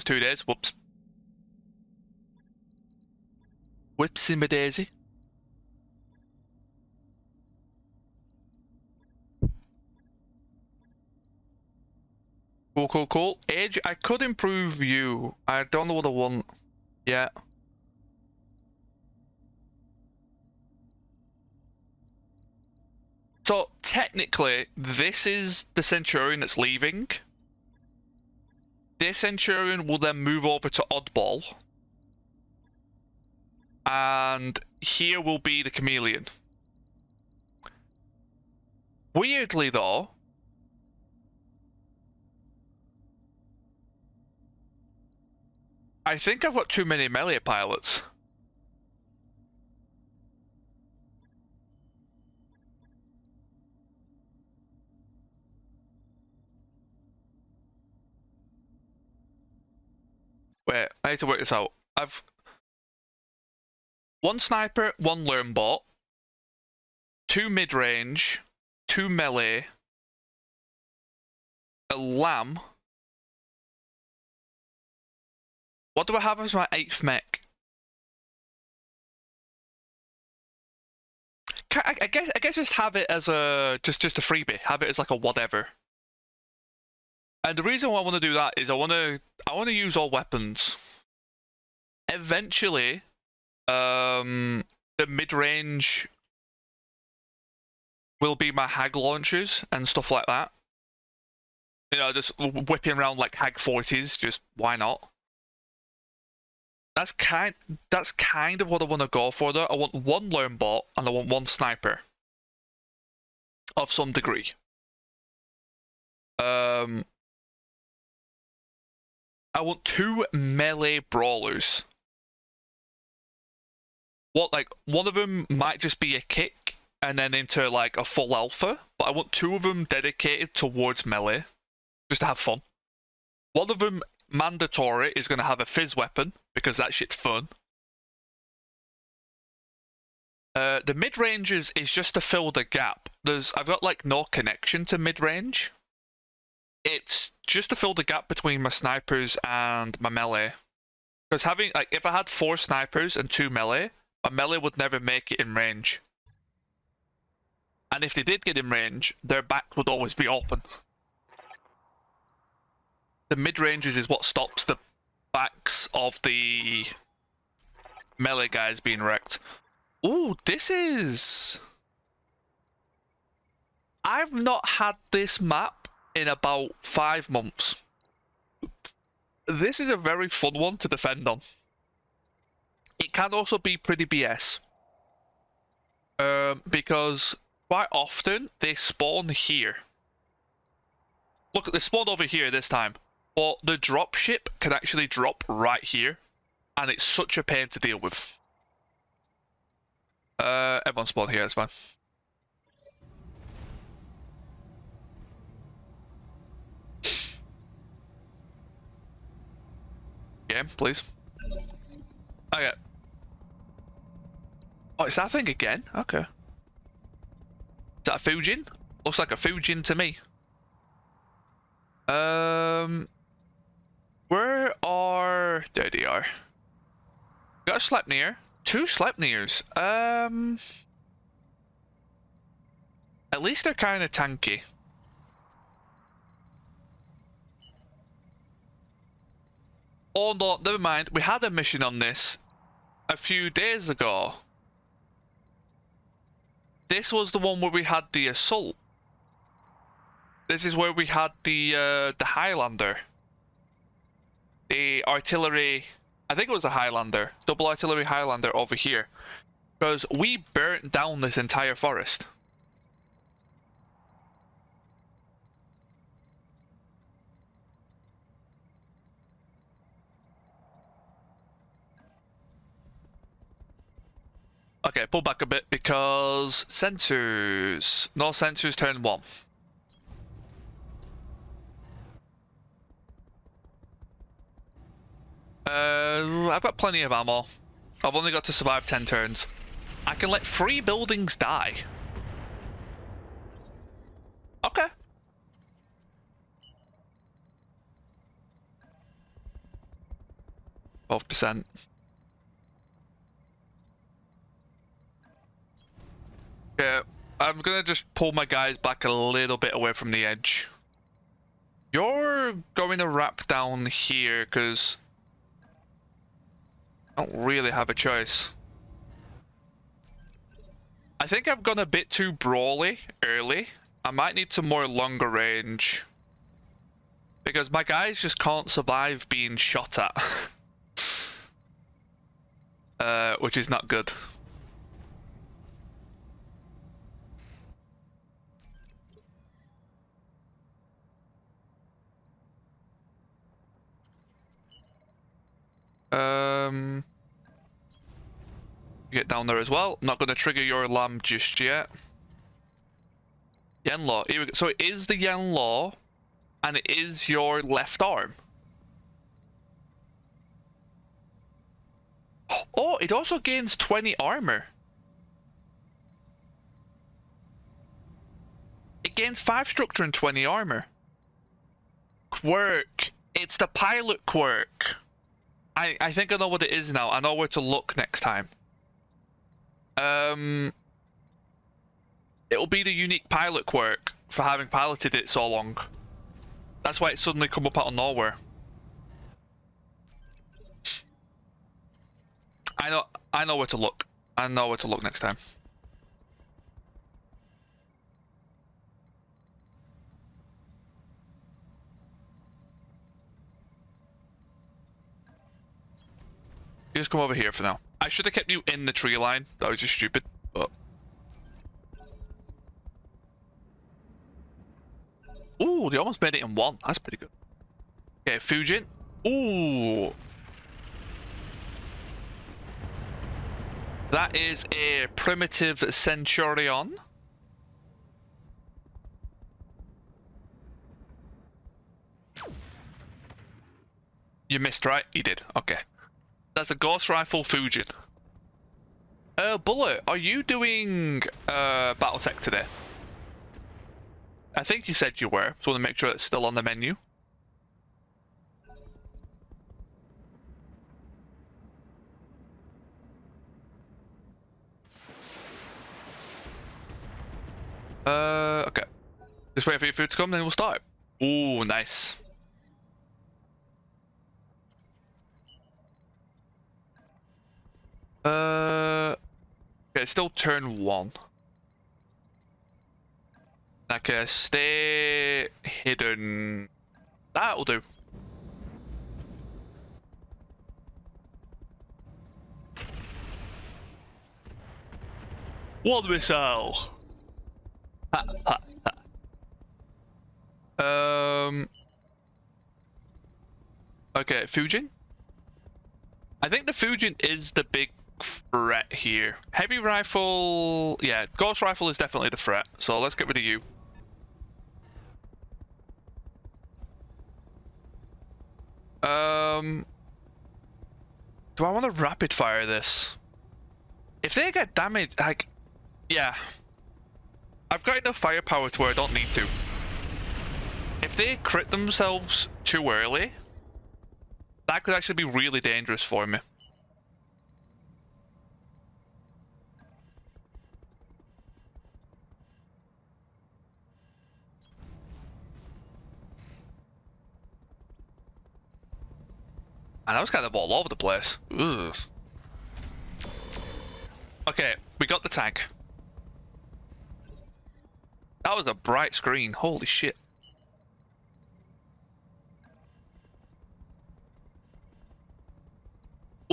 2 days. Whoops. Whipsy-my-daisy. Cool. Age, I could improve you. I don't know what I want yet. So, technically, this is the Centurion that's leaving. This Centurion will then move over to Oddball. And here will be the Chameleon. Weirdly, though, I think I've got too many melee pilots. Wait, I need to work this out. I've 1 sniper, 1 learn bot, 2 mid-range, 2 melee, a lamb. What do I have as my 8th mech? I guess just have it as a just a freebie. Have it as like a whatever. And the reason why I want to do that is I want to use all weapons. Eventually, the mid-range will be my hag launchers and stuff like that. You know, just whipping around like hag 40s. Just why not? That's kind of what I want to go for though. I want 1 learn bot and I want 1 sniper of some degree. I want 2 melee brawlers. Like one of them might just be a kick and then into like a full alpha, but I want 2 of them dedicated towards melee, just to have fun. One of them mandatory is going to have a fizz weapon because that shit's fun. The mid-ranges is just to fill the gap. I've got like no connection to mid-range. It's just to fill the gap between my snipers and my melee. Because having like if I had 4 snipers and 2 melee, my melee would never make it in range. And if they did get in range, their back would always be open. The mid-ranges is what stops the backs of the melee guys being wrecked. Ooh, this is... I've not had this map in about 5 months. This is a very fun one to defend on. It can also be pretty BS. Because quite often they spawn here. Look, they spawned over here this time. But the dropship can actually drop right here. And it's such a pain to deal with. Everyone spawned here, it's fine. Game, please. Okay. Oh, it's that thing again? Okay. Is that a Fujin? Looks like a Fujin to me. Where are... There they are. Got a Sleipnir. 2 Sleipnirs. At least they're kind of tanky. Oh no, never mind. We had a mission on this a few days ago. This was the one where we had the assault. This is where we had the Highlander. The artillery, I think it was a Highlander, double artillery Highlander over here. Because we burnt down this entire forest. Okay, pull back a bit because sensors. No sensors turn 1. I've got plenty of ammo. I've only got to survive 10 turns. I can let 3 buildings die. Okay. 12%. Yeah, I'm gonna just pull my guys back a little bit away from the edge. You're going to wrap down here because I don't really have a choice. I think I've gone a bit too brawly early. I might need some more longer range. Because my guys just can't survive being shot at. Which is not good. Get down there as well. Not going to trigger your alarm just yet. Yenlaw. Here we go. So it is the Yenlaw, and it is your left arm. Oh, it also gains 20 armor. It gains 5 structure and 20 armor. Quirk. It's the pilot quirk. I think I know what it is now. I know where to look next time. It'll be the unique pilot quirk for having piloted it so long. That's why it suddenly come up out of nowhere. I know where to look. I know where to look next time. You just come over here for now. I should have kept you in the tree line. That was just stupid. But... Ooh, they almost made it in one. That's pretty good. Okay, Fujin. Ooh. That is a primitive Centurion. You missed, right? You did. Okay. That's a Ghost Rifle Fujin. Bullet, are you doing BattleTech today? I think you said you were, so I want to make sure it's still on the menu. Okay. Just wait for your food to come, then we'll start. Ooh, nice. Okay, it's still turn 1. Okay, stay hidden. That'll do. One missile. Ha, ha, ha. Okay, Fujin. I think the Fujin is the big threat here. Heavy rifle, yeah, Ghost Rifle is definitely the threat. So let's get rid of you. Do I want to rapid fire this? If they get damaged, like, yeah. I've got enough firepower to where I don't need to. If they crit themselves too early, that could actually be really dangerous for me. And I was kind of all over the place. Ugh. Okay, we got the tank. That was a bright screen. Holy shit.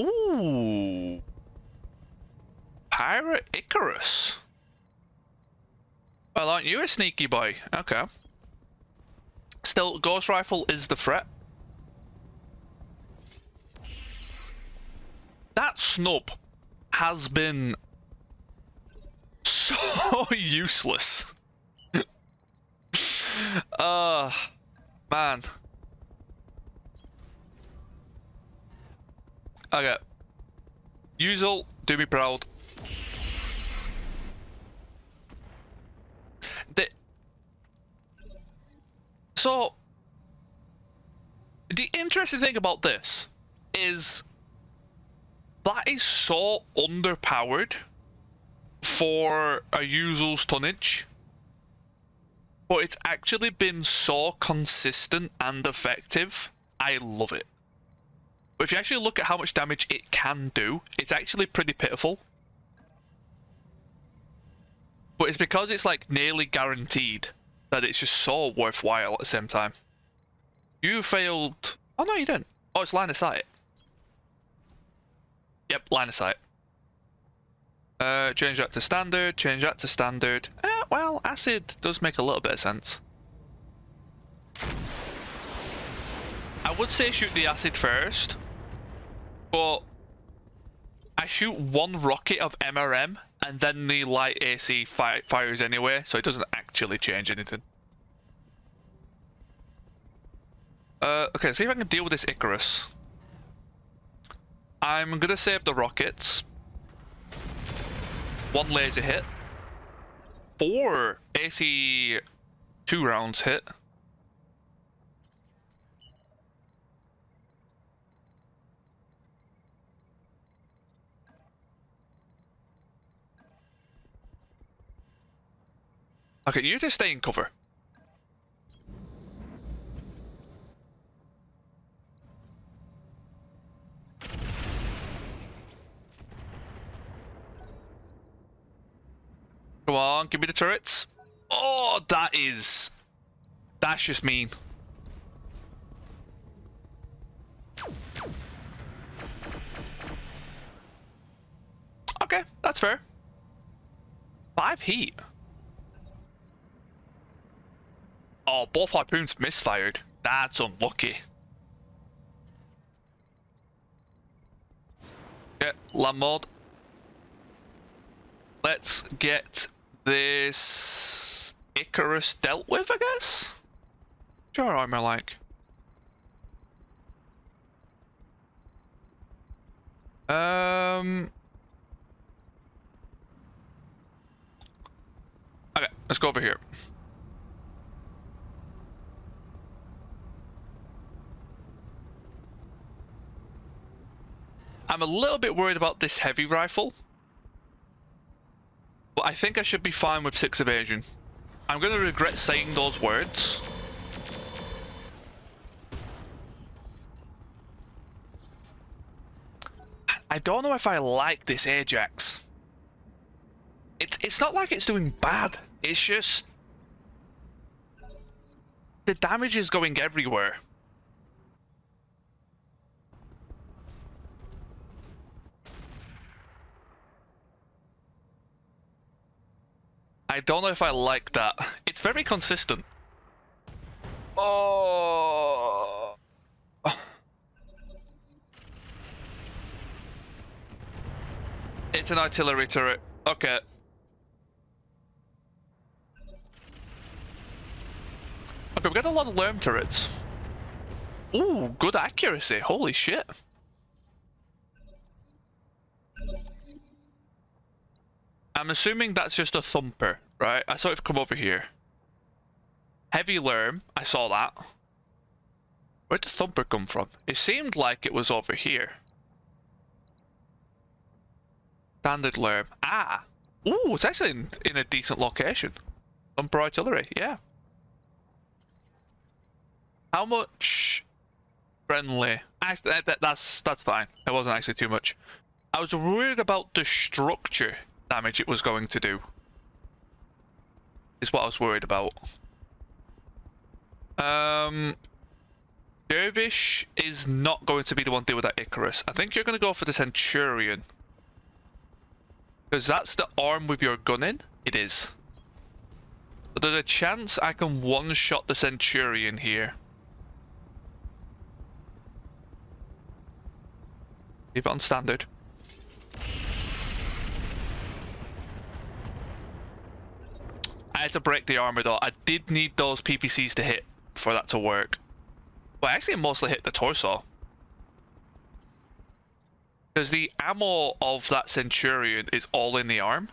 Ooh. Pirate Icarus. Well, aren't you a sneaky boy? Okay. Still, Ghost Rifle is the threat. That snub has been so useless. Man. Okay. Usual, do me proud. So, the interesting thing about this is That is so underpowered for a usual's tonnage. But it's actually been so consistent and effective. I love it. But if you actually look at how much damage it can do, it's actually pretty pitiful. But it's because it's like nearly guaranteed that it's just so worthwhile at the same time. You failed... Oh no, you didn't. Oh, it's line of sight. Yep, line of sight. Change that to standard, change that to standard. Well, acid does make a little bit of sense. I would say shoot the acid first, but I shoot one rocket of MRM and then the light AC fires anyway, so it doesn't actually change anything. Okay, see if I can deal with this Icarus. I'm gonna save the rockets. 1 laser hit. 4 AC 2 rounds hit. Okay, you just stay in cover. Come on, give me the turrets. Oh, that's just mean. Okay, that's fair. 5 heat. Oh, both harpoons misfired. That's unlucky. Okay, land mode. Let's get this Icarus dealt with, I guess? What's your armor like? Okay, let's go over here. I'm a little bit worried about this heavy rifle, but I think I should be fine with 6 evasion. I'm going to regret saying those words. I don't know if I like this Ajax. It's not like it's doing bad, it's just... the damage is going everywhere. I don't know if I like that. It's very consistent. Oh. It's an artillery turret. Okay. Okay, we got a lot of LRM turrets. Ooh, good accuracy. Holy shit. I'm assuming that's just a thumper, right? I saw it come over here. Heavy LRM, I saw that. Where'd the thumper come from? It seemed like it was over here. Standard LRM. Ah! Ooh, it's actually in a decent location. Thumper artillery, yeah. How much friendly? That's fine. It wasn't actually too much. I was worried about the structure damage it was going to do. Is what I was worried about. Dervish is not going to be the one to deal with that Icarus. I think you're going to go for the Centurion. Because that's the arm with your gun in. It is. But there's a chance I can one-shot the Centurion here. Leave it on standard. I had to break the armor though. I did need those PPCs to hit for that to work. But I actually mostly hit the torso. Because the ammo of that Centurion is all in the arm.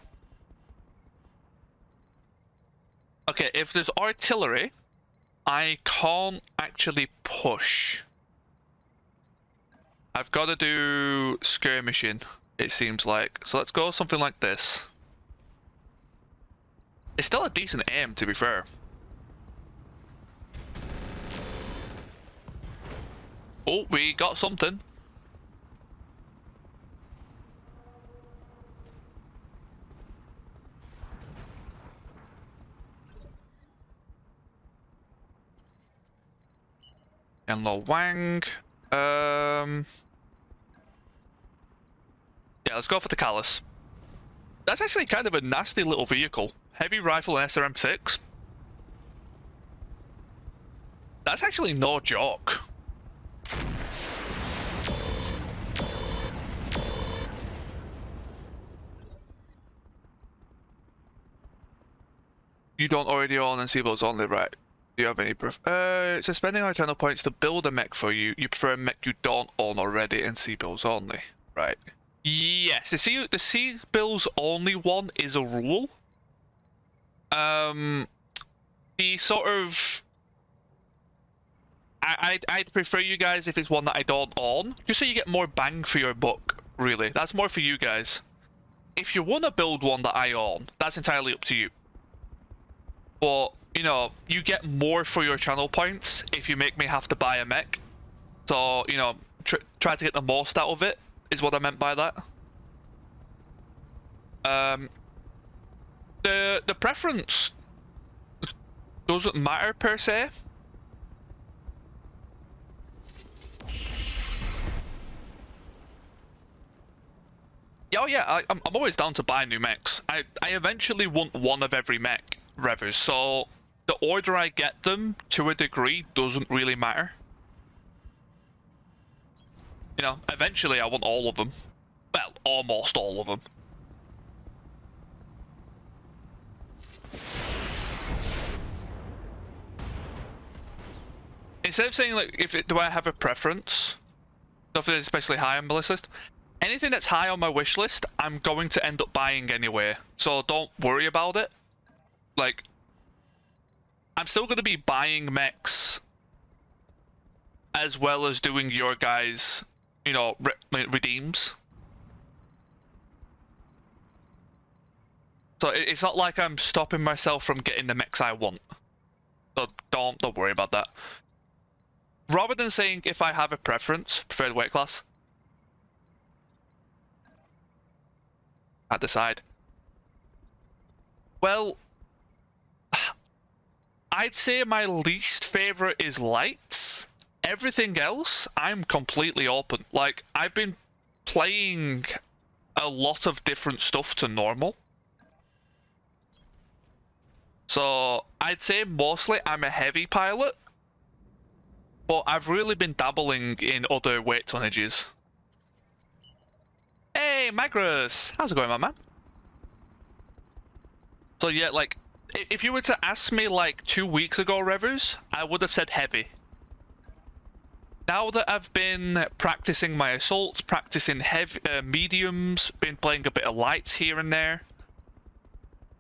Okay, if there's artillery, I can't actually push. I've got to do skirmishing, it seems like. So let's go something like this. It's still a decent aim, to be fair. Oh, we got something. And Lo Wang. Yeah, let's go for the Callus. That's actually kind of a nasty little vehicle. Heavy rifle and SRM6. That's actually no joke. You don't already own and Seabills only, right? Do you have any proof? It says spending our channel points to build a mech for you. You prefer a mech you don't own already and Seabills only, right? Yes, the Seabills only one is a rule. The sort of I'd prefer you guys if it's one that I don't own, just so you get more bang for your buck. Really, that's more for you guys. If you want to build one that I own, that's entirely up to you. But you know, you get more for your channel points if you make me have to buy a mech. So you know, try to get the most out of it is what I meant by that. The preference doesn't matter per se. Oh yeah, I'm always down to buy new mechs. I eventually want one of every mech, Revers, so the order I get them, to a degree, doesn't really matter. You know, eventually I want all of them. Well, almost all of them. Instead of saying, like, do I have a preference? Nothing especially high on my list. Anything that's high on my wish list, I'm going to end up buying anyway. So don't worry about it. Like, I'm still going to be buying mechs as well as doing your guys, you know, redeems. So it's not like I'm stopping myself from getting the mechs I want. So don't worry about that. Rather than saying if I have a preference, preferred weight class, I decide. Well, I'd say my least favorite is lights. Everything else, I'm completely open. Like, I've been playing a lot of different stuff to normal. So, I'd say mostly I'm a heavy pilot. But I've really been dabbling in other weight tonnages. Hey, Magnus! How's it going, my man? So yeah, like, if you were to ask me like 2 weeks ago, Revers, I would have said heavy. Now that I've been practicing my assaults, practicing heavy, mediums, been playing a bit of lights here and there,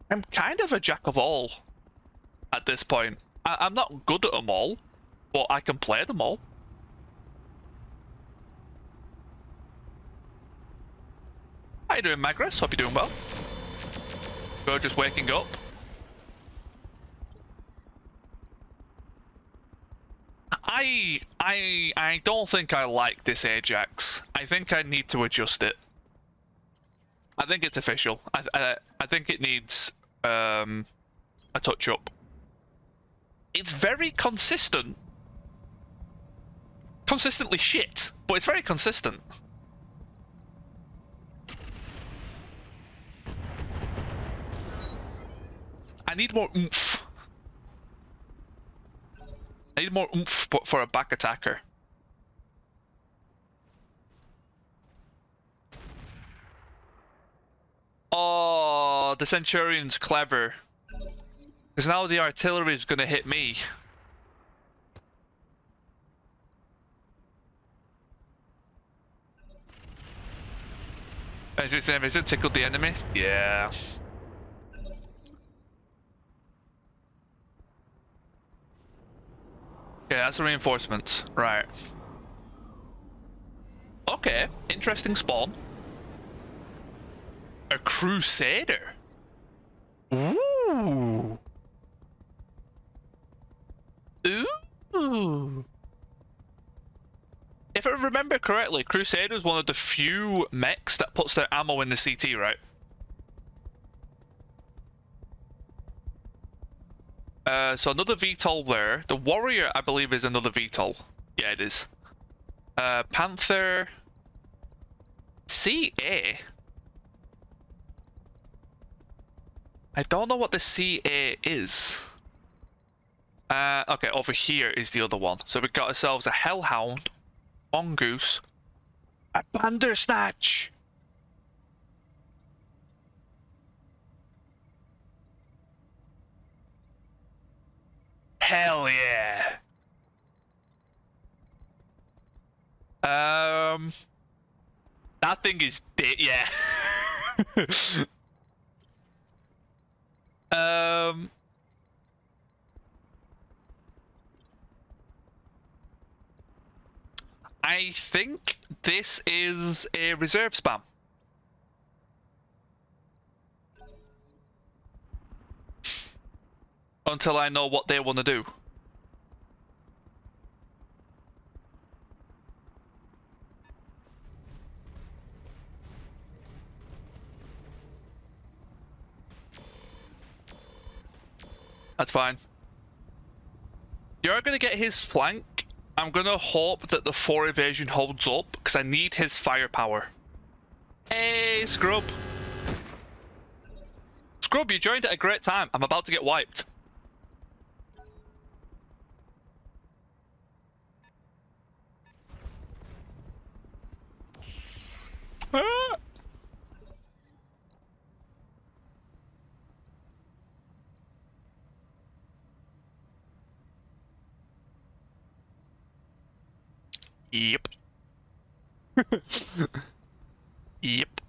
I'm kind of a jack of all at this point. I'm not good at them all, but I can play them all. How you doing, Magnus? Hope you're doing well. We're just waking up. I don't think I like this Ajax. I think I need to adjust it. I think it's official. I think it needs a touch up. It's very consistent. Consistently shit, but it's very consistent. I need more oomph. I need more oomph for a back attacker. Oh, the Centurion's clever. Because now the artillery is gonna hit me. Is it tickled the enemy? Yeah. Okay, that's the reinforcements. Right. Okay, interesting spawn. A Crusader. Ooh. Ooh. If I remember correctly, Crusader is one of the few mechs that puts their ammo in the CT, right? So another VTOL there. The Warrior, I believe, is another VTOL. Yeah, it is. Panther. CA. I don't know what the CA is. Okay, over here is the other one. So we've got ourselves a Hellhound, Mongoose, a Bandersnatch. Hell yeah. That thing is dead. Yeah. I think this is a reserve spam. Until I know what they want to do. That's fine. You're gonna get his flank. I'm gonna hope that the 4 evasion holds up, because I need his firepower. Hey, Scrub! Scrub, you joined at a great time. I'm about to get wiped. Ah! Yep. Yep.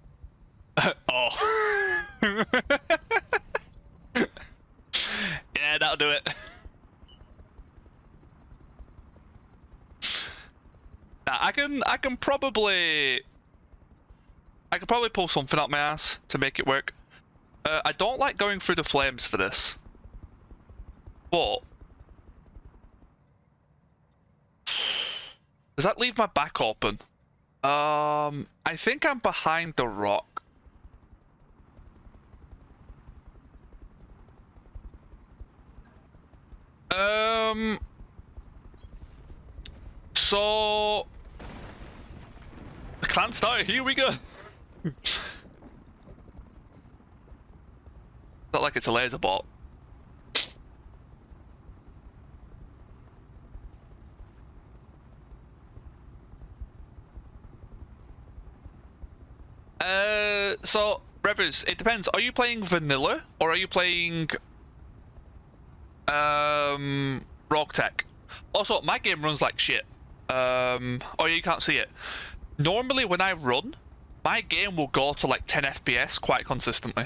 Oh. Yeah, that'll do it. Now, I can probably pull something up my ass to make it work. I don't like going through the flames for this, but does that leave my back open? I think I'm behind the rock. So the clan started. Here we go. Not like it's a laser bot. So Revers, it depends. Are you playing vanilla or are you playing RogueTech? Also, my game runs like shit. Oh, you can't see it. Normally, when I run, my game will go to like 10 FPS quite consistently.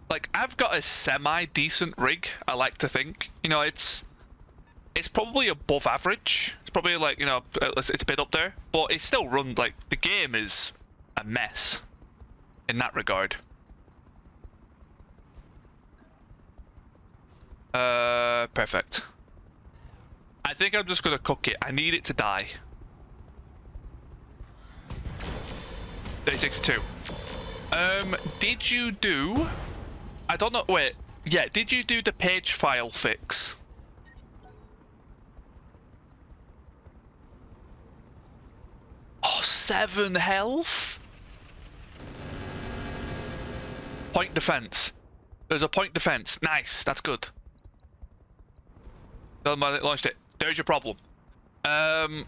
Like, I've got a semi-decent rig, I like to think. You know, it's probably above average. It's probably like, you know, it's a bit up there, but it still runs like the game is a mess in that regard. Perfect. I think I'm just gonna cook it. I need it to die. 3062. Did you do? I don't know. Wait. Yeah. Did you do the page file fix? Oh, 7 health. Point defense. There's a point defense. Nice. That's good. Launched it. There's your problem. No,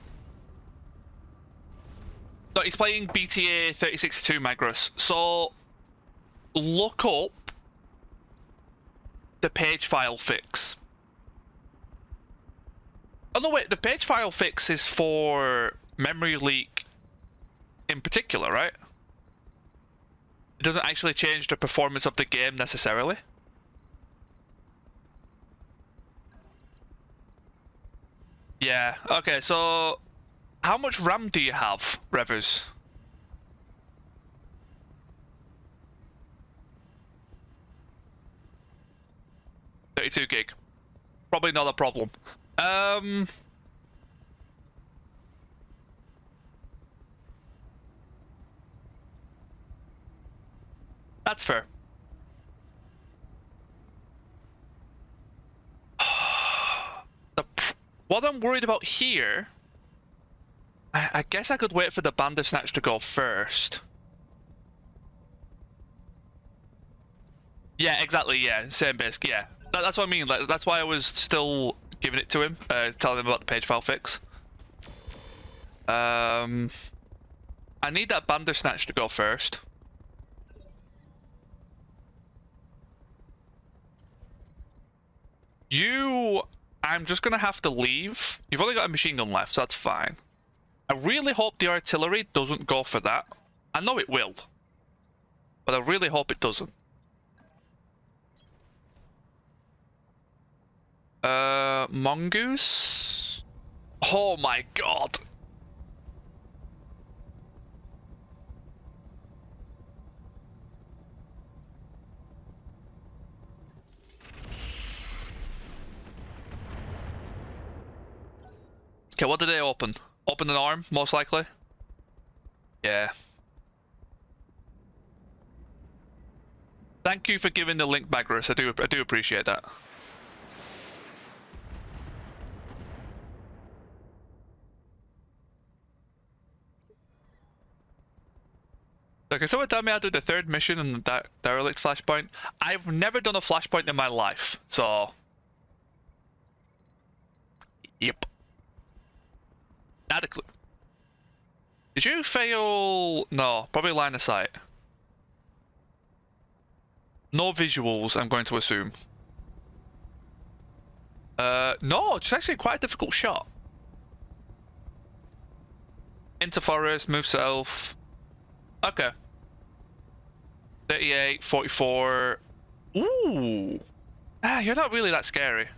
he's playing BTA 3062 Magros. So look up the page file fix. Oh no, wait. The page file fix is for memory leak in particular, right? It doesn't actually change the performance of the game necessarily. Yeah. Okay. So, how much RAM do you have, Revers? 32 gig. Probably not a problem. Um. That's fair. What I'm worried about here, I guess I could wait for the Bandersnatch to go first. Yeah, exactly. Yeah, same basic. Yeah, that's what I mean. Like, that's why I was still giving it to him, telling him about the page file fix. I need that Bandersnatch to go first. I'm just gonna have to leave. You've only got a machine gun left, so that's fine. I really hope the artillery doesn't go for that. I know it will, but I really hope it doesn't. Mongoose? Oh my god. Okay, what did they open? Open an arm, most likely? Yeah. Thank you for giving the link, Magnus. I do appreciate that. Okay, someone tell me how to do the third mission and that derelict flashpoint. I've never done a flashpoint in my life, so yep. Adequate. Did you fail? No, probably line of sight. No visuals, I'm going to assume. No, it's actually quite a difficult shot. Into forest, move south. Okay. 38, 44. Ooh. Ah, you're not really that scary.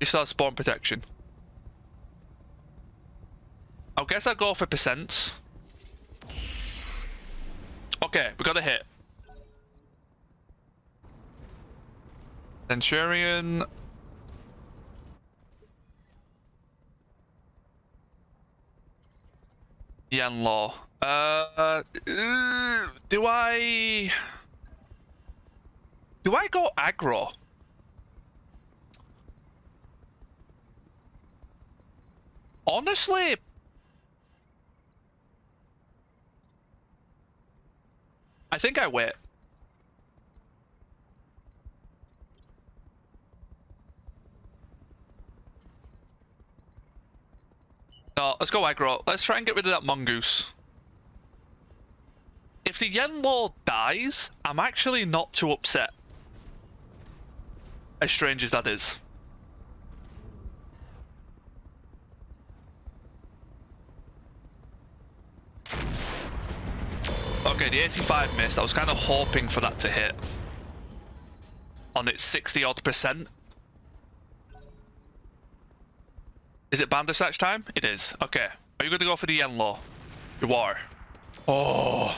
You still have spawn protection. I guess I'll go for percents. Okay, we got a hit. Centurion. Yanlaw. Do I go aggro? Honestly, I think I wait. No, let's go aggro. Let's try and get rid of that mongoose. If the Yanlaw dies, I'm actually not too upset. As strange as that is. Okay, the AC5 missed. I was kind of hoping for that to hit. On its 60 odd percent. Is it Bandersnatch time? It is. Okay. Are you going to go for the Yanlaw? You are. Oh.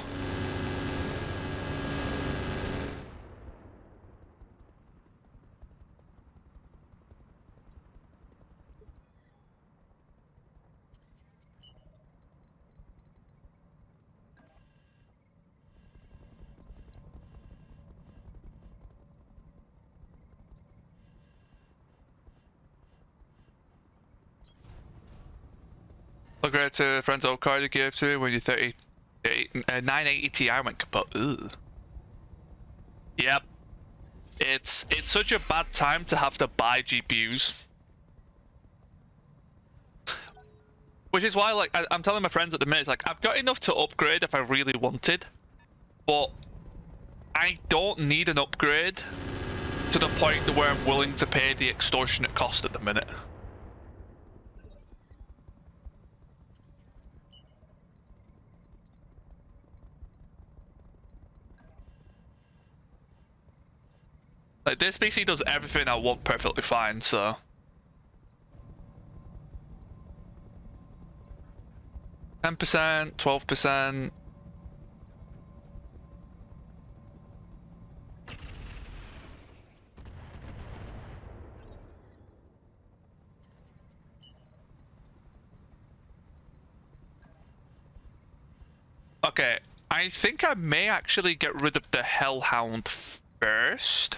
Look at friend's old card you gave to me when you're 980 Ti went kaput. Ugh. Yep. It's such a bad time to have to buy GPUs. Which is why, like, I'm telling my friends at the minute, it's like, I've got enough to upgrade if I really wanted, but I don't need an upgrade to the point where I'm willing to pay the extortionate cost at the minute. Like, this PC does everything I want perfectly fine, so... 10%, 12%. Okay, I think I may actually get rid of the Hellhound first.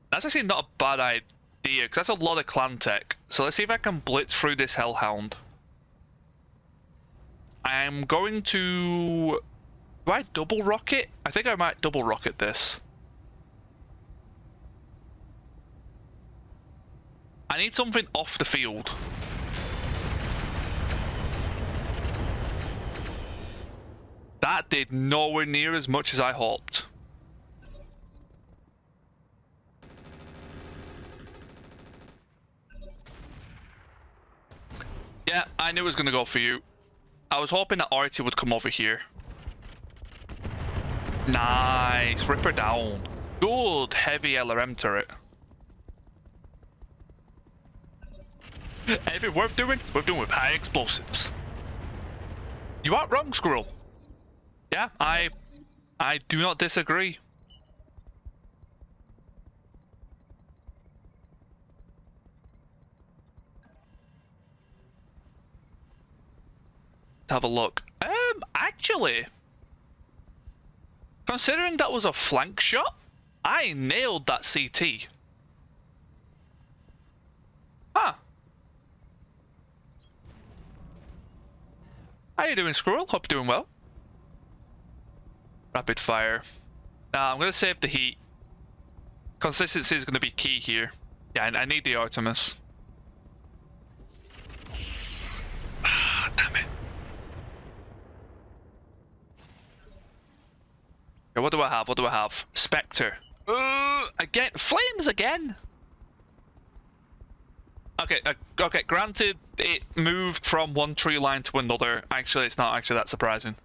That's actually not a bad idea, because that's a lot of clan tech. So let's see if I can blitz through this Hellhound. I'm going to... Do I double rocket? I think I might double rocket this. I need something off the field. That did nowhere near as much as I hoped. Yeah, I knew it was going to go for you. I was hoping that Artie would come over here. Nice, rip her down. Good, heavy LRM turret. Anything worth doing with high explosives. You aren't wrong, Squirrel. Yeah, I do not disagree. Have a look. Actually, considering that was a flank shot, I nailed that CT. Huh. How you doing, Squirrel? Hope you're doing well. Rapid fire. Now I'm gonna save the heat. Consistency is gonna be key here. Yeah, I need the Artemis. Ah, damn it. Okay, what do I have? What do I have? Spectre. Again, flames again. Okay, okay. Granted, it moved from one tree line to another. Actually, it's not actually that surprising.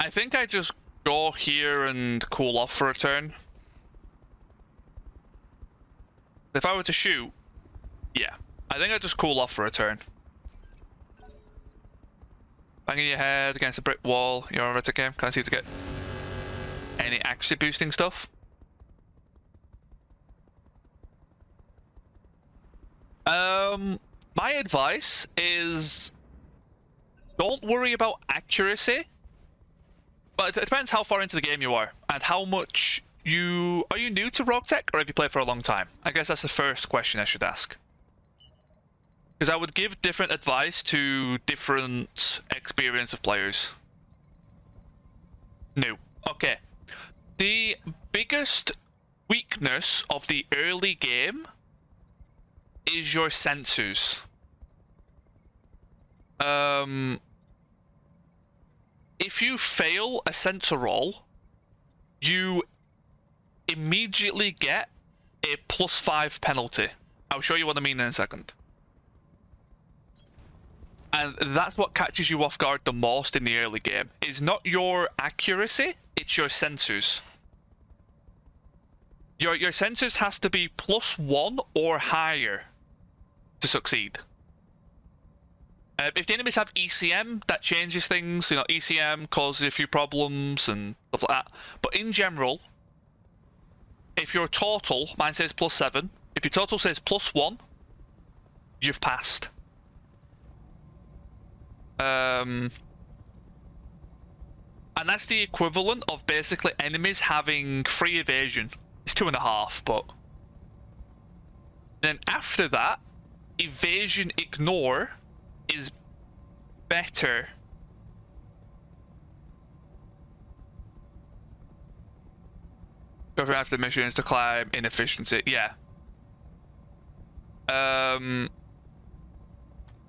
I think I just go here and cool off for a turn. If I were to shoot, yeah, I think I just cool off for a turn. Banging your head against a brick wall. You're on RogueTech game. Can't seem to get any actually boosting stuff. My advice is don't worry about accuracy, but it depends how far into the game you are and how much you... Are you new to RogueTech or have you played for a long time? I guess that's the first question I should ask. Because I would give different advice to different experience of players. New. Okay. The biggest weakness of the early game is your sensors. If you fail a sensor roll, you immediately get a +5 penalty. I'll show you what I mean in a second. And that's what catches you off guard the most in the early game. Is not your accuracy, it's your sensors. Your sensors has to be +1 or higher to succeed. If the enemies have ECM, that changes things. You know, ECM causes a few problems and stuff like that. But in general, if your total, mine says +7, if your total says +1, you've passed. And that's the equivalent of basically enemies having free evasion. It's 2.5, but then after that, evasion ignore is better. Go for after missions to climb inefficiency. Yeah.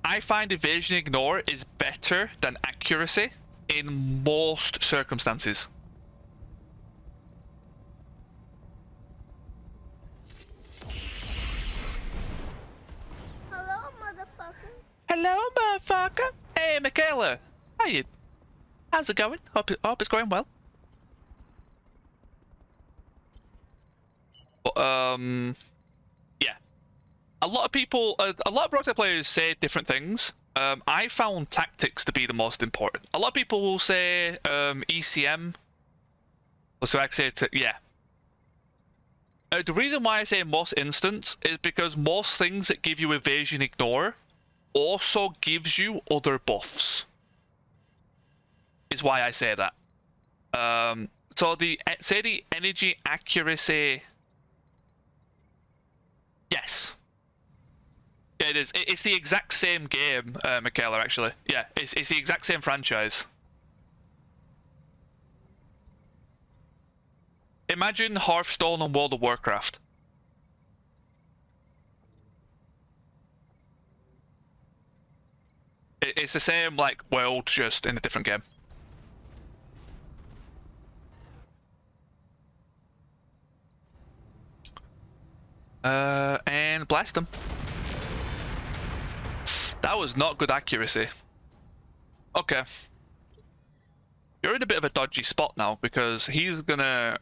I find evasion ignore is better than accuracy in most circumstances. Hello, motherfucker. Hello, motherfucker. Hey, Michaela. How's it going? Hope it's going well. But, yeah. a lot of people, a lot of RogueTech players say different things. I found tactics to be the most important. A lot of people will say ECM. So actually, yeah. The reason why I say most instance is because most things that give you evasion ignore also gives you other buffs. Is why I say that. So say the energy accuracy. Yes. Yeah, it is. It's the exact same game, Michaela, actually. Yeah, it's the exact same franchise. Imagine Hearthstone and World of Warcraft. It's the same, like, world, just in a different game. And blast him. That was not good accuracy. Okay. You're in a bit of a dodgy spot now, because he's gonna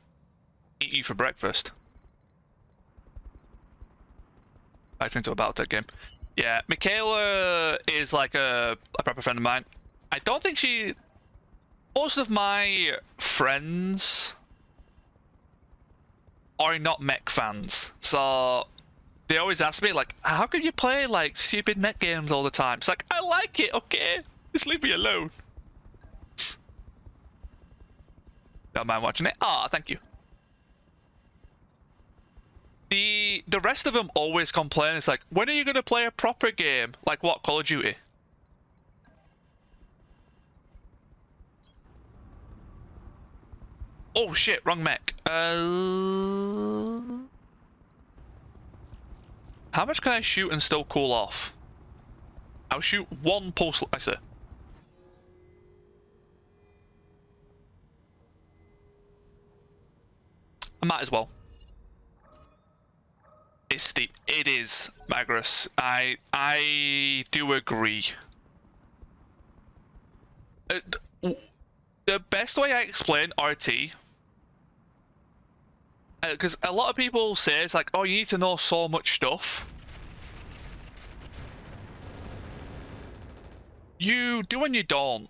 eat you for breakfast. Back into a BattleTech game. Yeah, Michaela is like a proper friend of mine. I don't think she... Most of my friends are not mech fans, so they always ask me, like, how can you play, like, stupid mech games all the time? It's like, I like it, okay? Just leave me alone. Don't mind watching it. Ah, thank you. The rest of them always complain. It's like, when are you going to play a proper game? Like what, Call of Duty? Oh shit, wrong mech. How much can I shoot and still cool off? I'll shoot one pulse laser. I might as well. It's steep. It is, Magnus. I do agree. The best way I explain RT, because a lot of people say it's like, oh, you need to know so much stuff. You do and you don't.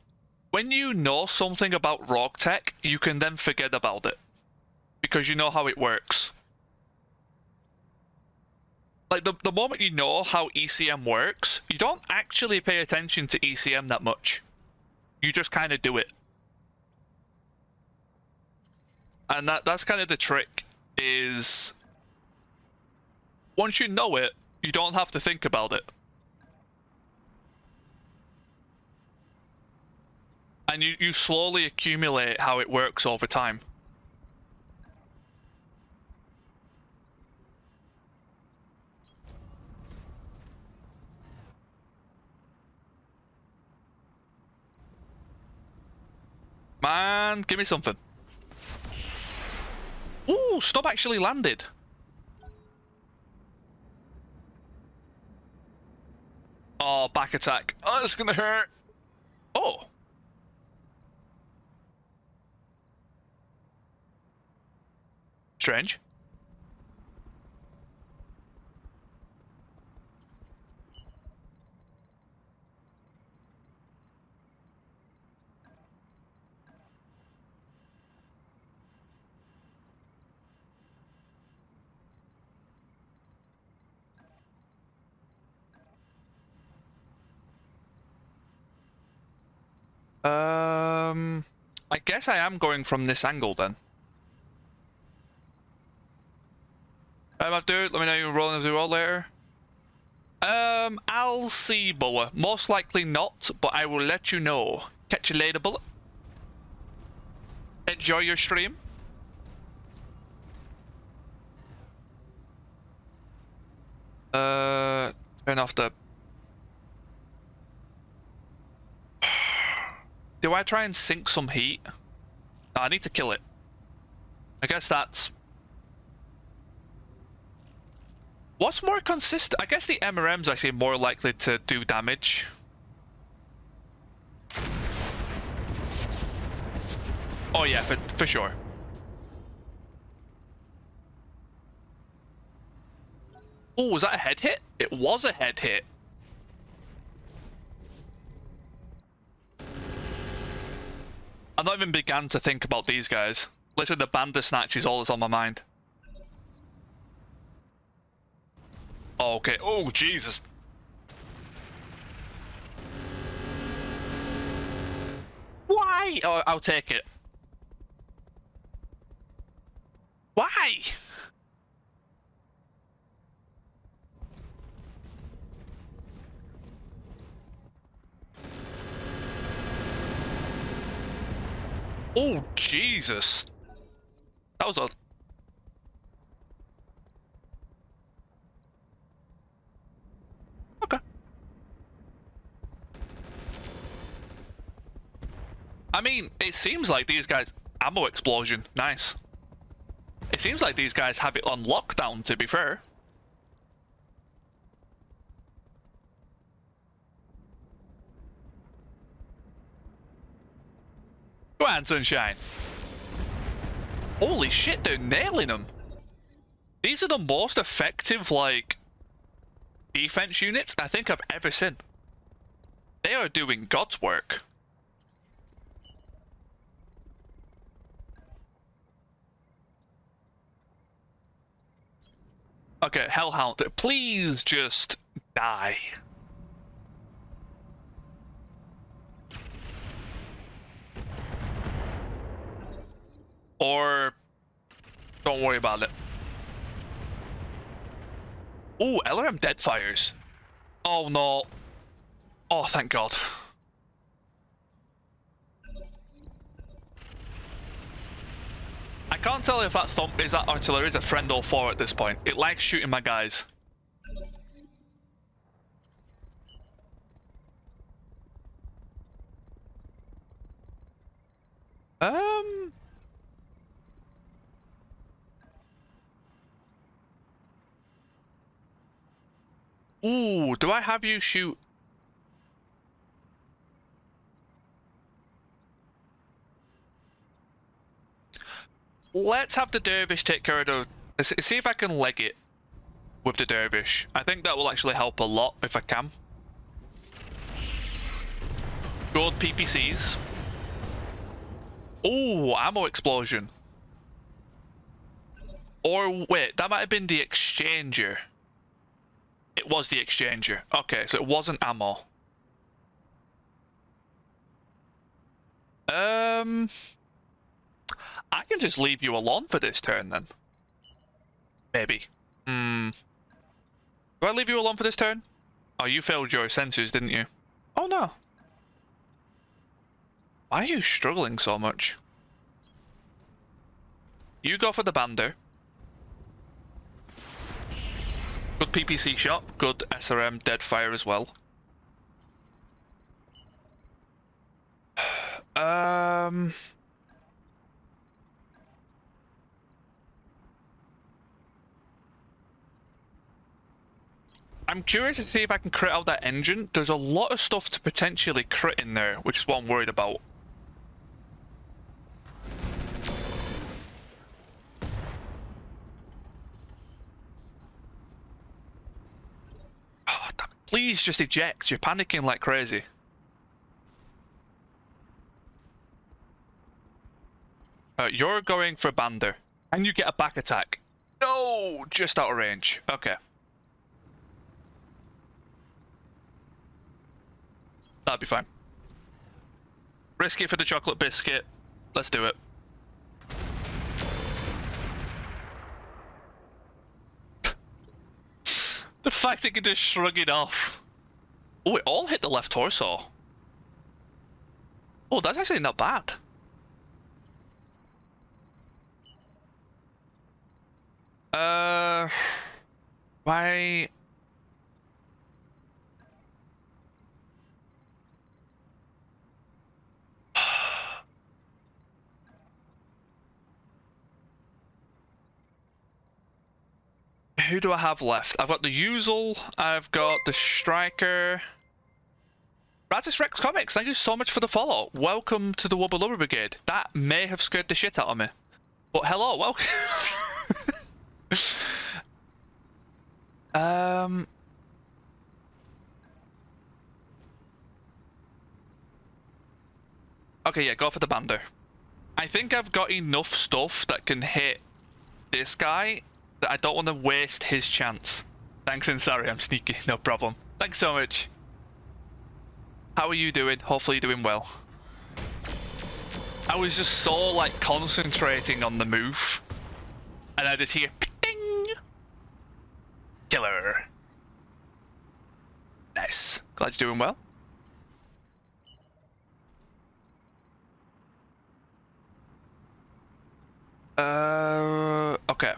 When you know something about RogueTech, you can then forget about it, because you know how it works. Like, the moment you know how ECM works, you don't actually pay attention to ECM that much. You just kind of do it. And that's kind of the trick, is once you know it, you don't have to think about it. And you slowly accumulate how it works over time. Man, give me something. Ooh, Snub actually landed. Oh, back attack. Oh, it's gonna hurt. Oh. Strange. I guess I am going from this angle then. Dude, let me know you're rolling as we roll later. I'll see, Buller. Most likely not, but I will let you know. Catch you later, Buller. Enjoy your stream. Turn off the... Do I try and sink some heat? No, I need to kill it. I guess that's... What's more consistent? I guess the MRM's actually more likely to do damage. Oh yeah, for sure. Oh, was that a head hit? It was a head hit. I've not even begun to think about these guys. Literally, the Bandersnatch is all that's on my mind. Oh, okay. Oh, Jesus. Why? Oh, I'll take it. Why? Oh, Jesus. That was a... Okay. I mean, it seems like these guys... Ammo explosion. Nice. It seems like these guys have it on lockdown, to be fair. Go on, Sunshine. Holy shit, they're nailing them. These are the most effective, like, defense units I think I've ever seen. They are doing God's work. Okay, Hellhound, please just die. Or don't worry about it. Oh, LRM Deadfires. Oh no. Oh, thank God. I can't tell if that thump is that artillery is a friend or foe at this point. It likes shooting my guys. Ooh, do I have you shoot? Let's have the Dervish take care of the... See if I can leg it with the Dervish. I think that will actually help a lot if I can. Good PPCs. Ooh, ammo explosion. Or wait, that might have been the exchanger. It was the exchanger. Okay, so it wasn't ammo. I can just leave you alone for this turn then. Maybe. Do I leave you alone for this turn? Oh, you failed your sensors, didn't you? Oh no. Why are you struggling so much? You go for the Bander. Good PPC shot, good SRM Deadfire as well. I'm curious to see if I can crit out that engine. There's a lot of stuff to potentially crit in there, which is what I'm worried about. Oh, damn it. Please just eject. You're panicking like crazy. You're going for Bander. Can you get a back attack? No, just out of range. Okay. That'd be fine. Risk it for the chocolate biscuit. Let's do it. The fact it can just shrug it off. Oh, it all hit the left torso. Oh, that's actually not bad. Why? Who do I have left? I've got the usual. I've got the striker. Radis Rex Comics, thank you so much for the follow. Welcome to the Wubba Lubba Brigade. That may have scared the shit out of me. But hello, welcome. Um. Okay, yeah, go for the bander. I think I've got enough stuff that can hit this guy that I don't want to waste his chance. Thanks, and sorry, I'm sneaky. No problem. Thanks so much. How are you doing? Hopefully you're doing well. I was just so like concentrating on the move, and I just hear ding, killer. Nice. Glad you're doing well. Okay.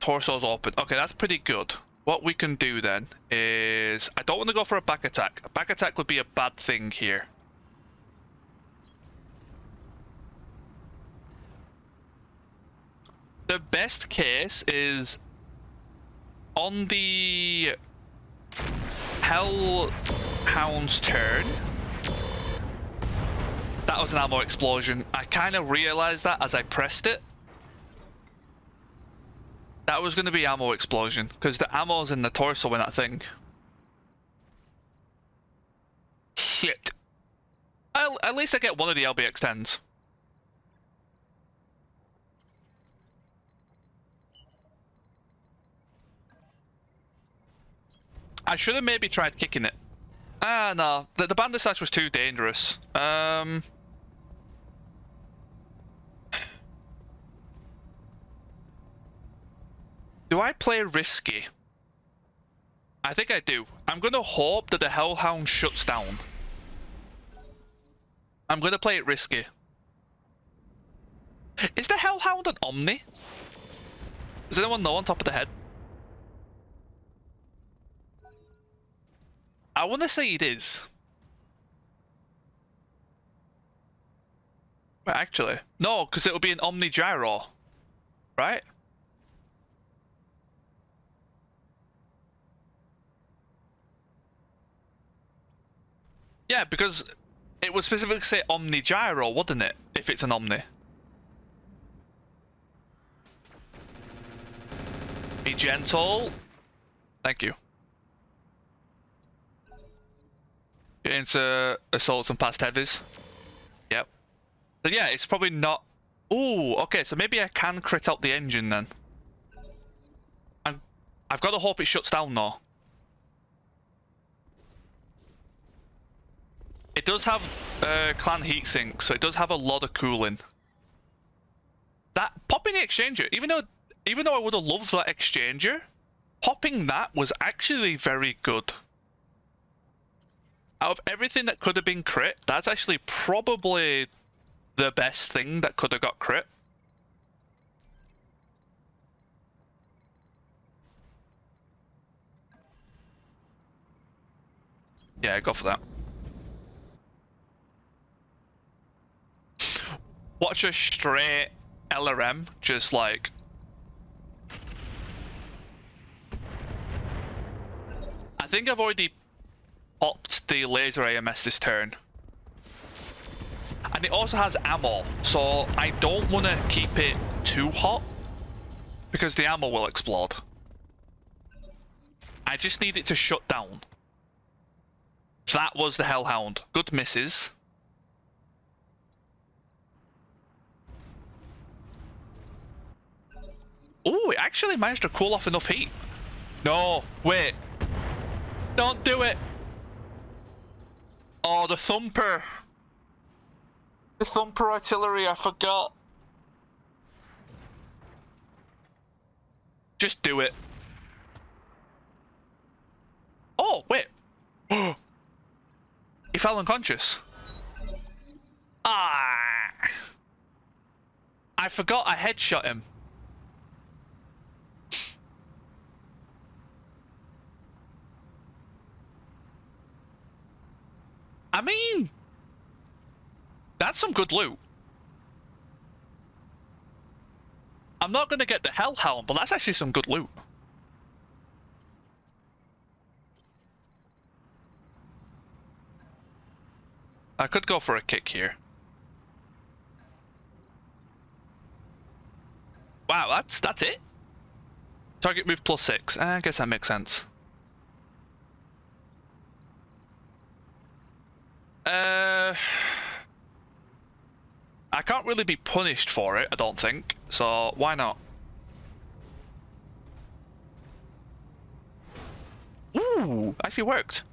Torso's open. Okay, that's pretty good. What we can do then is... I don't want to go for a back attack. A back attack would be a bad thing here. The best case is on the Hellhound's turn. That was an ammo explosion. I kind of realized that as I pressed it. That was going to be ammo explosion, because the ammo's in the torso in that thing. Shit. At least I get one of the LBX-10s. I should have maybe tried kicking it. Ah, no. The bandit slash was too dangerous. Do I play risky? I think I do. I'm gonna hope that the Hellhound shuts down. I'm gonna play it risky. Is the Hellhound an Omni? Does anyone know on top of the head? I wanna say it is. But actually, no, because it would be an Omni Gyro, right? Yeah, because it would specifically say Omni Gyro, wouldn't it? If it's an Omni. Be gentle. Thank you. Get into assaults and past heavies. Yep. So yeah, it's probably not... Ooh, okay, so maybe I can crit out the engine then. I've got to hope it shuts down though. It does have clan heatsink, so it does have a lot of cooling. That popping the exchanger, even though I would have loved that exchanger, popping that was actually very good. Out of everything that could have been crit, that's actually probably the best thing that could have got crit. Yeah, go for that. Watch a straight LRM, just like... I think I've already popped the laser AMS this turn. And it also has ammo, so I don't want to keep it too hot, because the ammo will explode. I just need it to shut down. That was the Hellhound. Good misses. Oh, it actually managed to cool off enough heat. No, wait. Don't do it. Oh, the Thumper. The Thumper artillery, I forgot. Just do it. Oh, wait. He fell unconscious. Ah. I forgot I headshot him. I mean, that's some good loot. I'm not going to get the Hellhound, but that's actually some good loot. I could go for a kick here. Wow, that's it? Target move +6. I guess that makes sense. I can't really be punished for it, I don't think. So why not? Ooh, actually worked.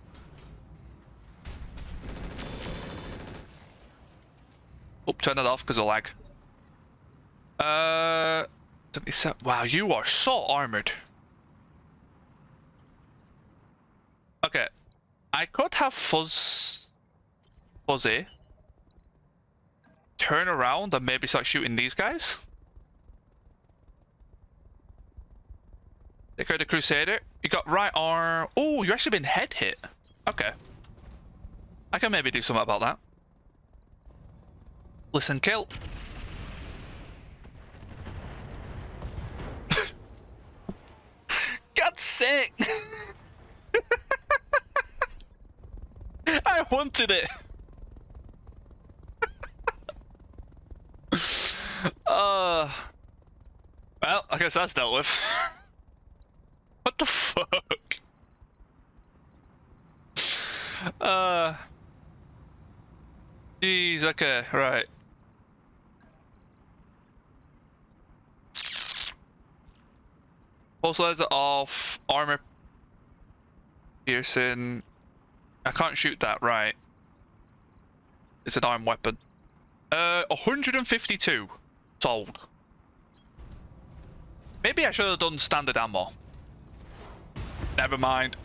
Oh, turn that off because of lag. 77. Wow, you are so armored. Okay, I could have Fuzzy turn around and maybe start shooting these guys. Take out the Crusader. You got right arm. Oh, you actually been head hit. Okay. I can maybe do something about that. Listen, kill. God's sake! I wanted it. Well, I guess that's dealt with. What the fuck? Jeez, okay, right. Pulse laser off, armor piercing. I can't shoot that, right? It's an armed weapon. 152 sold. Maybe I should have done standard ammo. Never mind.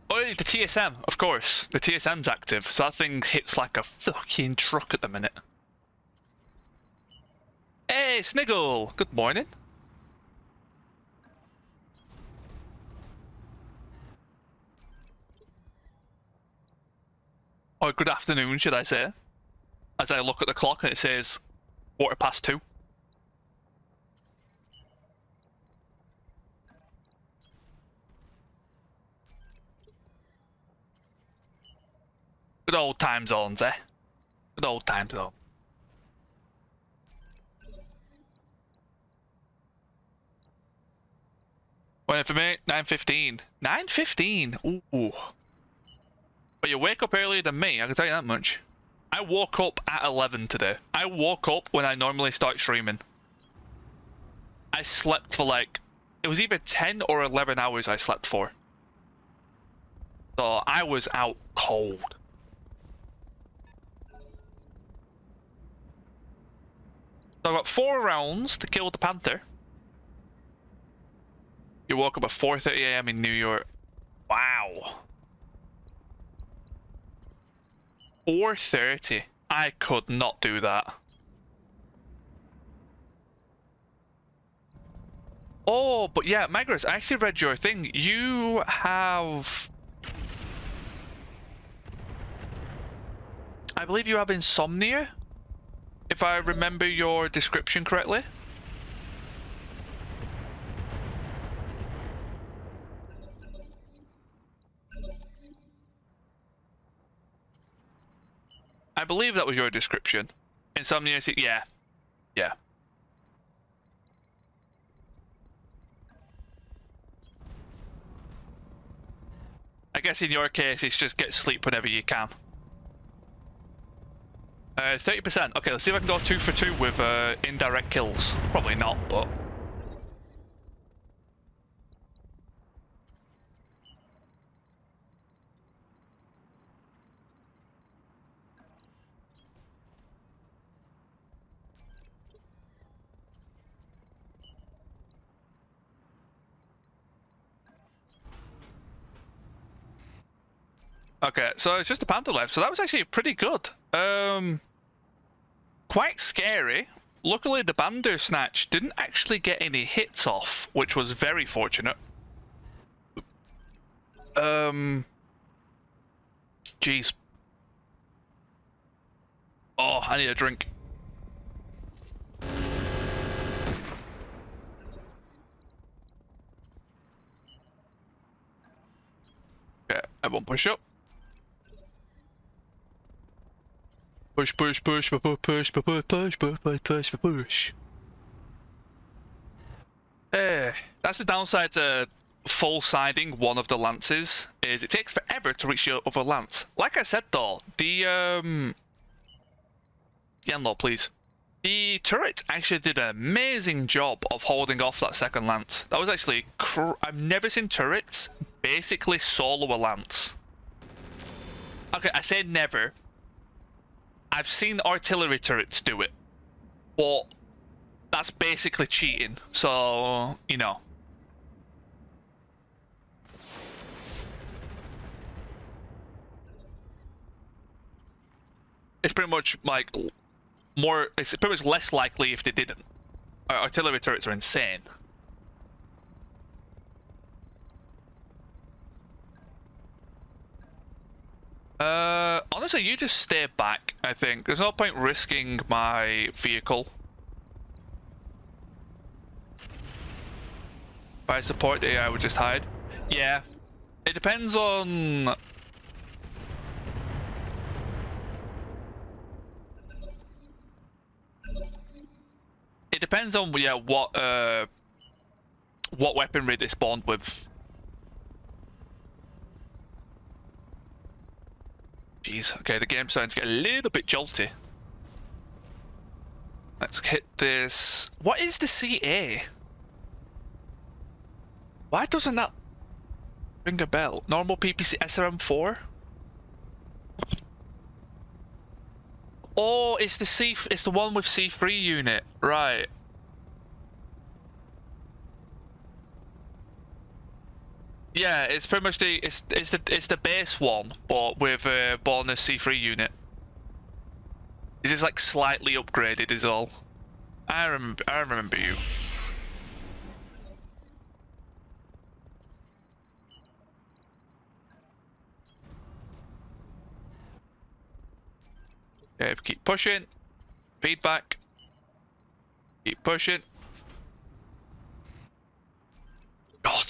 Oh, the TSM, of course. The TSM's active, so that thing hits like a fucking truck at the minute. Hey, Sniggle! Good morning. Or good afternoon, should I say? As I look at the clock and it says 2:15. Good old time zones, eh? Good old time zone. Wait for me, 9:15. 9:15? Ooh. But you wake up earlier than me, I can tell you that much. I woke up at 11 today. I woke up when I normally start streaming. I slept for like, it was either 10 or 11 hours I slept for. So I was out cold. So I got 4 rounds to kill the Panther. You woke up at 4:30 AM in New York. Wow. 4:30. I could not do that. Oh, but yeah, Magnus, I actually read your thing. You have... I believe you have insomnia, if I remember your description correctly. I believe that was your description. Insomnia, yeah. Yeah. I guess in your case, it's just get sleep whenever you can. 30%. Okay, let's see if I can go 2 for 2 with indirect kills. Probably not, but... Okay, so it's just a Panther left, so that was actually pretty good. Quite scary. Luckily, the Bandersnatch didn't actually get any hits off, which was very fortunate. Jeez. Oh, I need a drink. Everyone push up. Push, push, push, push, push, push, push, push, push, push, push. That's the downside to full siding one of the lances, is it takes forever to reach your other lance. Like I said though, the Yanlo, please. The turret actually did an amazing job of holding off that second lance. That was actually I've never seen turrets basically solo a lance. Okay, I say never. I've seen artillery turrets do it, but that's basically cheating. So, you know. It's pretty much like it's pretty much less likely if they didn't. Artillery turrets are insane. Honestly, you just stay back, I think. There's no point risking my vehicle. If I support the AI, I would just hide. Yeah. It depends on... It depends on, yeah, what weaponry they spawned with. Jeez, okay, the game's starting to get a little bit jolty. Let's hit this. What is the CA? Why doesn't that ring a bell? Normal PPC SRM4? Oh, it's the one with C3 unit, right? Yeah, it's pretty much it's the base one, but with a bonus C3 unit. It's just like slightly upgraded is all. I remember you. Okay, keep pushing. Feedback. Keep pushing. God.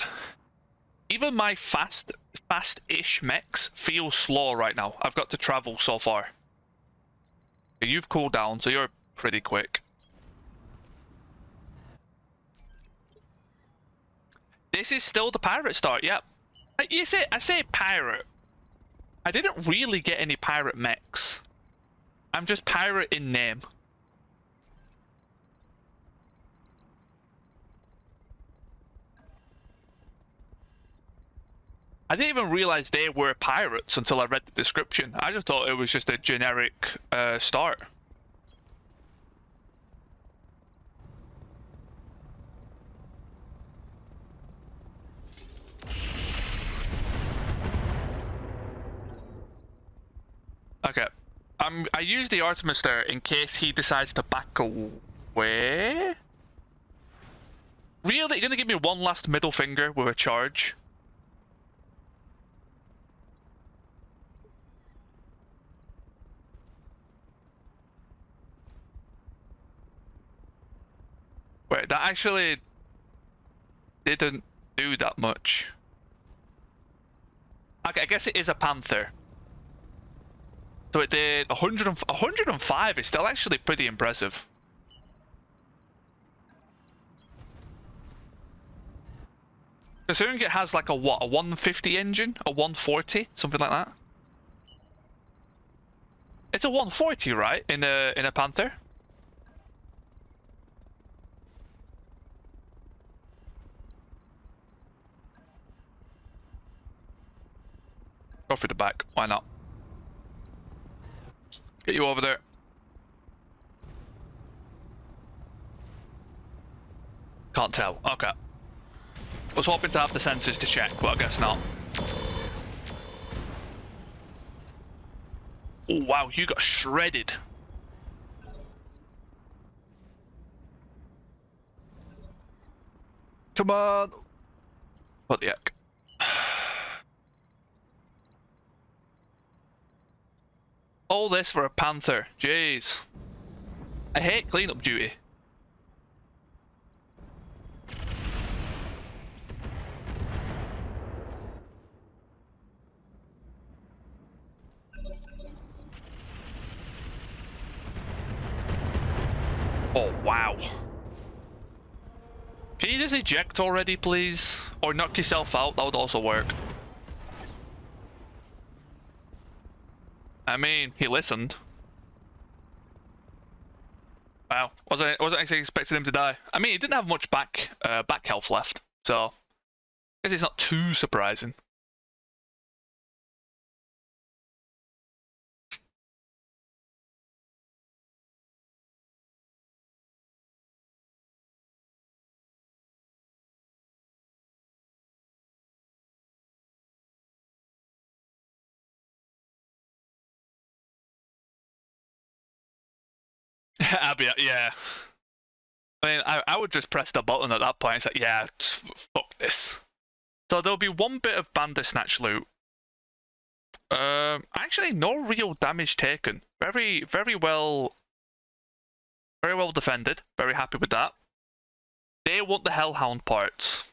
Even my fast-ish mechs feel slow right now. I've got to travel so far. You've cooled down, so you're pretty quick. This is still the pirate start, yep. I say pirate. I didn't really get any pirate mechs. I'm just pirate in name. I didn't even realize they were pirates until I read the description. I just thought it was just a generic start. Okay. I use the Artemis there in case he decides to back away. Really? You're gonna give me one last middle finger with a charge? Wait, that actually didn't do that much. Okay, I guess it is a Panther. So it did 105 is still actually pretty impressive. Considering it has like a 150 engine? A 140? Something like that? It's a 140, right? In a Panther? Go for the back, why not? Get you over there. Can't tell, okay. Was hoping to have the sensors to check, but I guess not. Oh wow, you got shredded. Come on. What the heck? All this for a Panther, jeez. I hate cleanup duty. Oh, wow. Can you just eject already, please? Or knock yourself out, that would also work. I mean, he listened. Wow, wasn't actually expecting him to die. I mean, he didn't have much back health left, so I guess it's not too surprising. Abby, yeah. I mean, I would just press the button at that point and say, yeah, fuck this. So there'll be one bit of Bandersnatch loot. Actually, no real damage taken. Very well defended. Very happy with that. They want the Hellhound parts.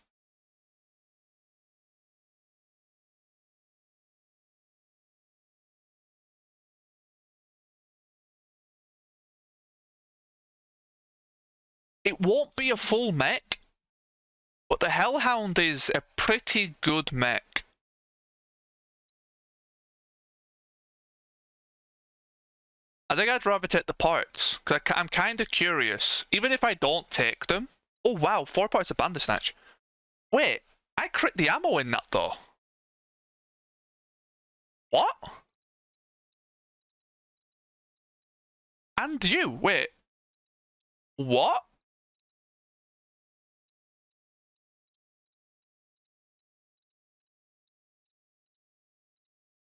It won't be a full mech, but the Hellhound is a pretty good mech. I think I'd rather take the parts, because I'm kind of curious. Even if I don't take them... Oh wow, 4 parts of Bandersnatch. Wait, I crit the ammo in that though. What? And you, wait. What?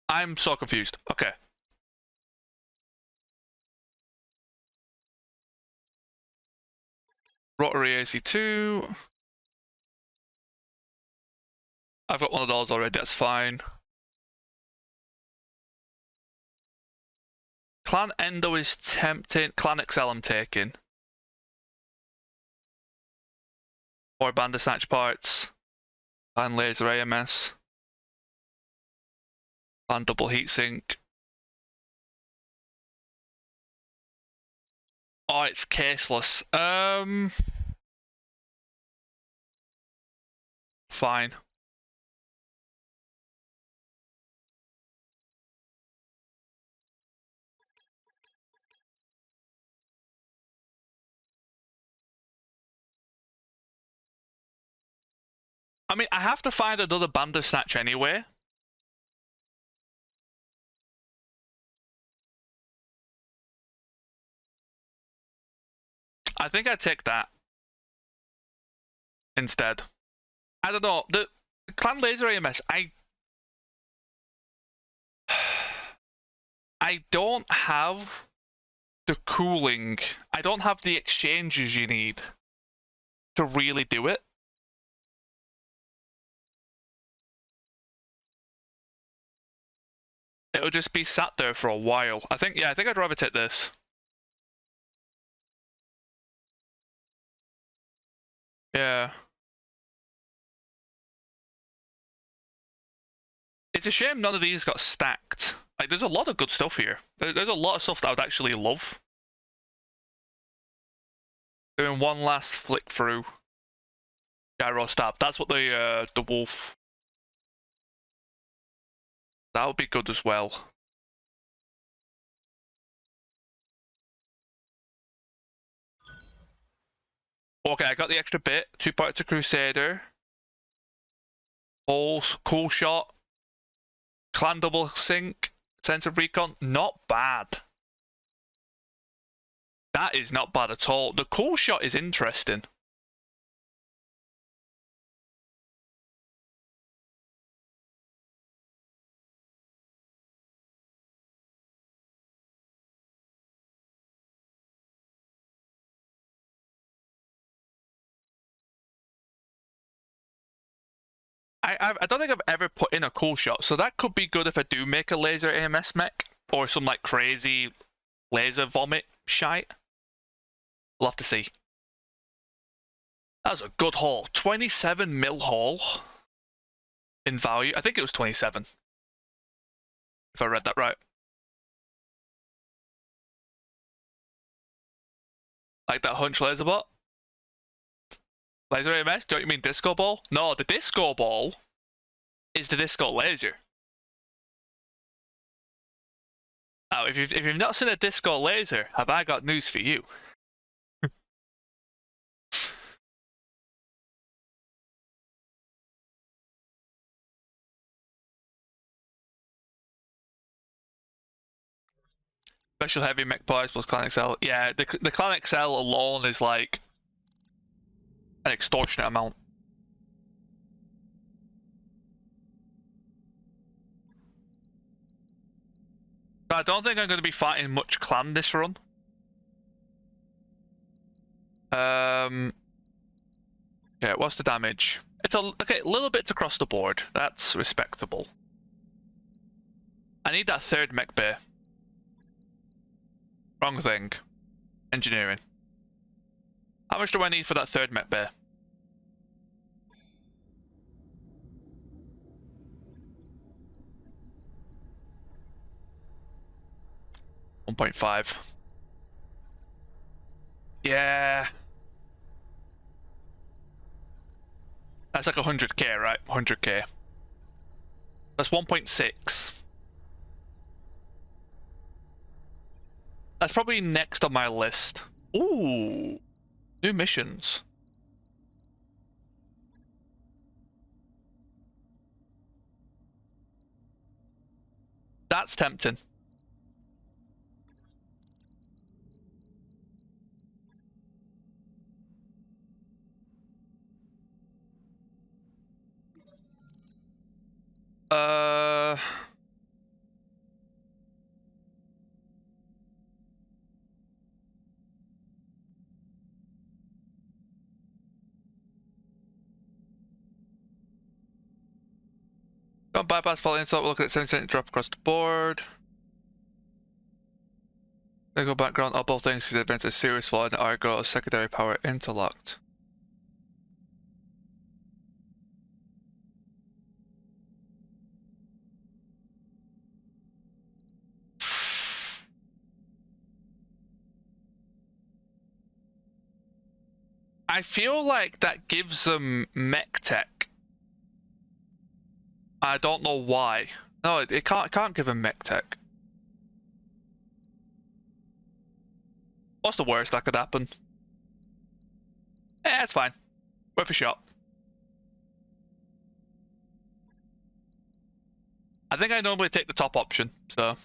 I'm so confused. Okay. Rotary AC2. I've got one of those already, that's fine. Clan Endo is tempting. Clan XL I'm taking. 4 Bandersnatch parts. Clan Laser AMS. Clan Double Heatsink. Oh, it's caseless. Fine. I mean, I have to find another Bandersnatch anyway. I think I'd take that instead. I don't know. The Clan Laser AMS, I don't have the cooling. I don't have the exchanges you need to really do it. It'll just be sat there for a while. I think I'd rather take this. Yeah. It's a shame none of these got stacked. Like, there's a lot of good stuff here. There's a lot of stuff that I would actually love. Doing one last flick through. Gyro stab. That's what the wolf. That would be good as well. Okay, I got the extra bit. 2 parts of Crusader. Holes, cool shot. Clan double sync. Sense of recon. Not bad. That is not bad at all. The cool shot is interesting. I don't think I've ever put in a cool shot, so that could be good if I do make a laser AMS mech or some like crazy laser vomit shite. We'll have to see. That was a good haul. 27 mil haul in value. I think it was 27, if I read that right. Like that hunch laser bot? Laser AMS? Don't you mean disco ball? No, the disco ball is the disco laser. Now, if you've not seen a disco laser, have I got news for you? Special heavy mech parts plus Clan XL. Yeah, the Clan XL alone is like an extortionate amount. But I don't think I'm going to be fighting much Clan this run. Yeah, what's the damage? It's okay, little bits across the board. That's respectable. I need that third mech bay. Wrong thing. Engineering. How much do I need for that third mech bay? 1.5. Yeah. That's like 100k, right? 100k. That's 1.6. That's probably next on my list. Ooh. New missions. That's tempting. Don't bypass fall insult, we'll look at 7% drop across the board. They go background, all both things to event a serious flaw in the Argo secondary power interlocked. I feel like that gives them mech tech. I don't know why. No, it can't give them mech tech. What's the worst that could happen? Eh, it's fine. Worth a shot. I think I normally take the top option, so